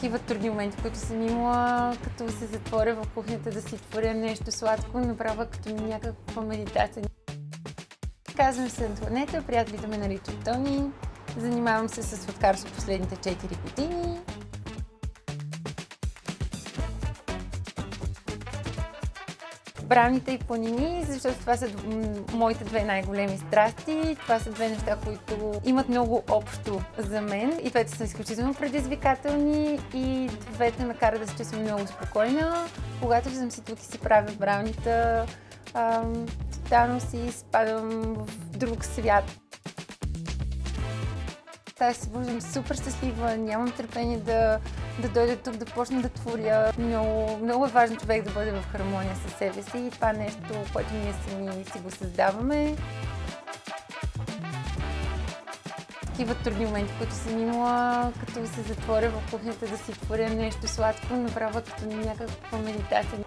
такива трудни моменти, които съм имала, като се затворя в кухнята да си творя нещо сладко, направя като някаква медитация. Казвам се Антоанета, приятелите ме наричат Тони. Занимавам се с сладкарство последните 4 години. Брауните и планини, защото това са моите две най-големи страсти. Това са две неща, които имат много общо за мен. И двете са изключително предизвикателни и двете ме карат да се чувствам много спокойна. Когато съм си тук и си правя браунита, тотално си спадам в друг свят. Аз се събуждам супер щастлива, нямам търпение да дойда тук, да почна да творя. Много е важно човек да бъде в хармония със себе си и това е нещо, което ние сами си го създаваме. Такива трудни моменти, които съм имала, като се затворя в кухнята да си творя нещо сладко, направя като някаква медитация.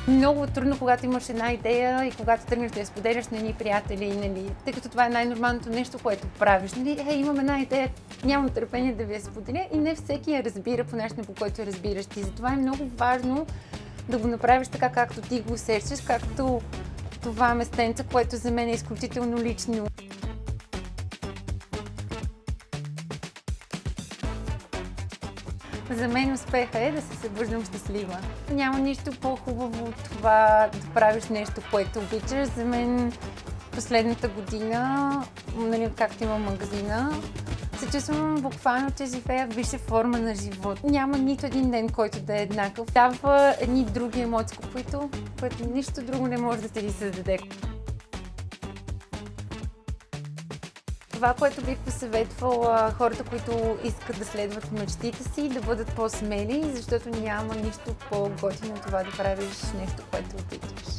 Много трудно, когато имаш една идея и когато тръгнеш да я споделяш на едни приятели, нали, тъй като това е най-нормалното нещо, което правиш. Нали, имам една идея, нямам търпение да ви я споделя и не всеки я разбира по начина, по който я разбираш ти. Затова е много важно да го направиш така, както ти го усещаш, както това местенце, което за мен е изключително лично. За мен успеха е да се събуждам щастлива. Няма нищо по-хубаво от това да правиш нещо, което обичаш. За мен последната година, нали, откакто имам магазина, се чувствам буквално, че живея в висша форма на живот. Няма нито един ден, който да е еднакъв. Дава едни други емоции, които нищо друго не може да ти създаде. Това, което бих посъветвала хората, които искат да следват мечтите си, да бъдат по-смели, защото няма нищо по-готино това да правиш нещо, което обичаш.